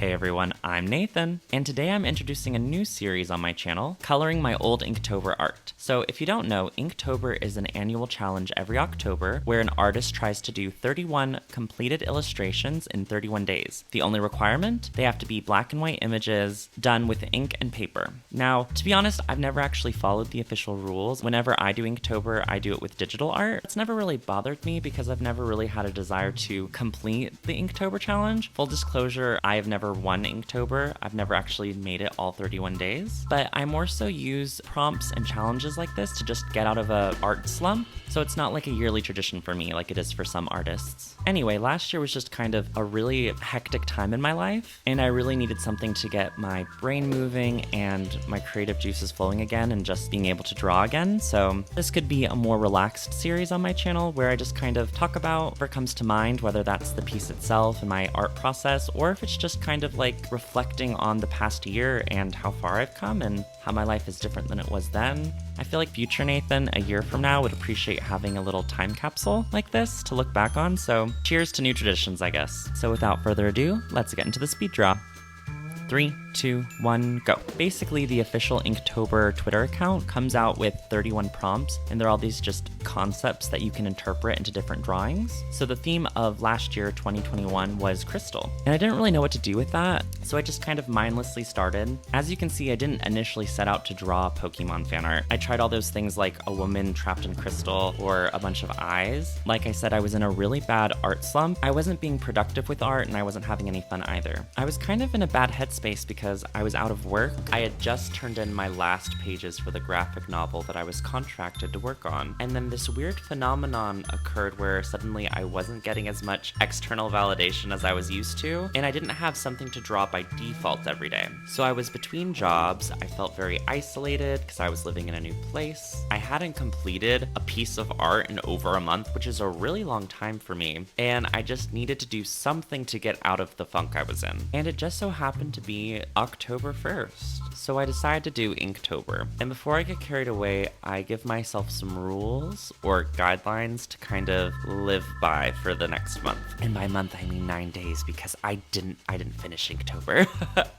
Hey everyone, I'm Nathan, and today I'm introducing a new series on my channel, coloring my old Inktober art. So if you don't know, Inktober is an annual challenge every October where an artist tries to do 31 completed illustrations in 31 days. The only requirement? They have to be black and white images done with ink and paper. Now, to be honest, I've never actually followed the official rules. Whenever I do Inktober, I do it with digital art. It's never really bothered me because I've never really had a desire to complete the Inktober challenge. Full disclosure, I have never won Inktober. I've never actually made it all 31 days, but I more so use prompts and challenges like this to just get out of a art slump. So it's not like a yearly tradition for me like it is for some artists. Anyway, last year was just kind of a really hectic time in my life, and I really needed something to get my brain moving and my creative juices flowing again and just being able to draw again. So this could be a more relaxed series on my channel where I just kind of talk about whatever comes to mind, whether that's the piece itself and my art process, or if it's just kind of like reflecting on the past year and how far I've come and how my life is different than it was then. I feel like future Nathan a year from now would appreciate having a little time capsule like this to look back on, so cheers to new traditions, I guess. So without further ado, let's get into the speed draw. 3, 2, 1, go. Basically, the official Inktober Twitter account comes out with 31 prompts, and they're all these just concepts that you can interpret into different drawings. So the theme of last year, 2021, was crystal. And I didn't really know what to do with that, so I just kind of mindlessly started. As you can see, I didn't initially set out to draw Pokemon fan art. I tried all those things like a woman trapped in crystal or a bunch of eyes. Like I said, I was in a really bad art slump. I wasn't being productive with art, and I wasn't having any fun either. I was kind of in a bad headspace because I was out of work. I had just turned in my last pages for the graphic novel that I was contracted to work on. And then this weird phenomenon occurred where suddenly I wasn't getting as much external validation as I was used to, and I didn't have something to draw by default every day. So I was between jobs. I felt very isolated because I was living in a new place. I hadn't completed a piece of art in over a month, which is a really long time for me, and I just needed to do something to get out of the funk I was in. And it just so happened to be October 1st. So I decided to do Inktober. And before I get carried away, I give myself some rules or guidelines to kind of live by for the next month. And by month, I mean 9 days because I didn't finish Inktober.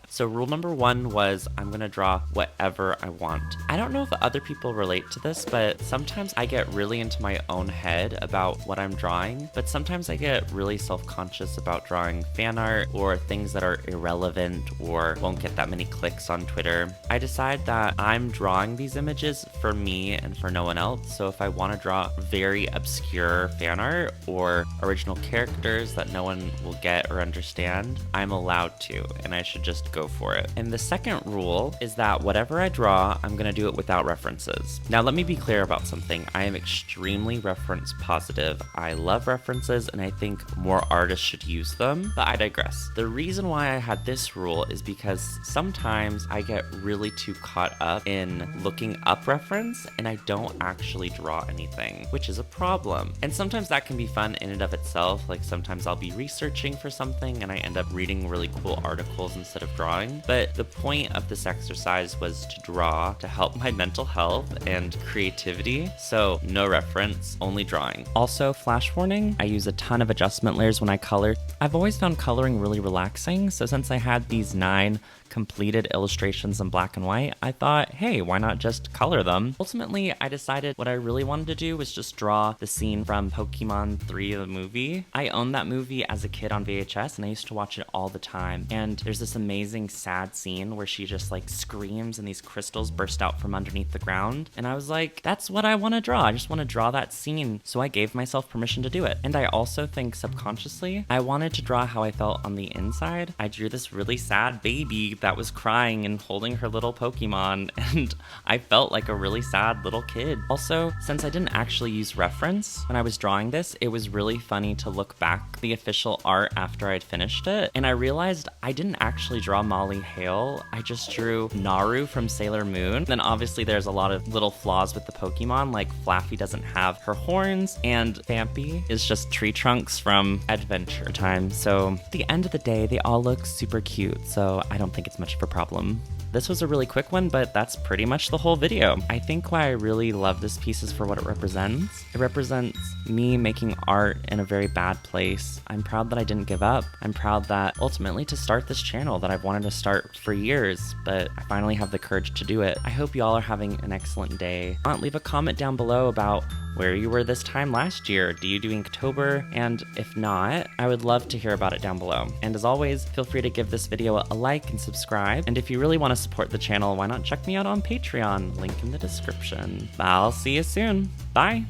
So rule number 1 was I'm gonna draw whatever I want. I don't know if other people relate to this, but sometimes I get really into my own head about what I'm drawing, but sometimes I get really self-conscious about drawing fan art or things that are irrelevant or won't get that many clicks on Twitter. I decide that I'm drawing these images for me and for no one else, so if I want to draw very obscure fan art or original characters that no one will get or understand, I'm allowed to, and I should just go for it. And the second rule is that whatever I draw, I'm gonna do it without references. Now let me be clear about something. I am extremely reference positive. I love references and I think more artists should use them, but I digress. The reason why I had this rule is because sometimes I get really too caught up in looking up reference and I don't actually draw anything, which is a problem. And sometimes that can be fun in and of itself. Like sometimes I'll be researching for something and I end up reading really cool articles instead of drawing. But the point of this exercise was to draw to help my mental health and creativity. So no reference, only drawing. Also, flash warning, I use a ton of adjustment layers when I color. I've always found coloring really relaxing, so since I had these 9 completed illustrations in black and white, I thought, hey, why not just color them? Ultimately, I decided what I really wanted to do was just draw the scene from Pokemon 3, the movie. I owned that movie as a kid on VHS, and I used to watch it all the time. And there's this amazing sad scene where she just like screams and these crystals burst out from underneath the ground. And I was like, that's what I want to draw. I just want to draw that scene. So I gave myself permission to do it. And I also think subconsciously, I wanted to draw how I felt on the inside. I drew this really sad baby that was crying and holding her little Pokemon, and I felt like a really sad little kid. Also, since I didn't actually use reference when I was drawing this, it was really funny to look back the official art after I'd finished it, and I realized I didn't actually draw Molly Hale. I just drew Naru from Sailor Moon. Then obviously there's a lot of little flaws with the Pokemon, like Flaffy doesn't have her horns, and Vampy is just tree trunks from Adventure Time. So at the end of the day, they all look super cute, so I don't think it's much of a problem. This was a really quick one, but that's pretty much the whole video. I think why I really love this piece is for what it represents. It represents me making art in a very bad place. I'm proud that I didn't give up. I'm proud that ultimately to start this channel that I've wanted to start for years, but I finally have the courage to do it. I hope you all are having an excellent day. Leave a comment down below about where you were this time last year. Do you do Inktober? And if not, I would love to hear about it down below. And as always, feel free to give this video a like and subscribe. And if you really want to support the channel, why not check me out on Patreon? Link in the description. I'll see you soon. Bye.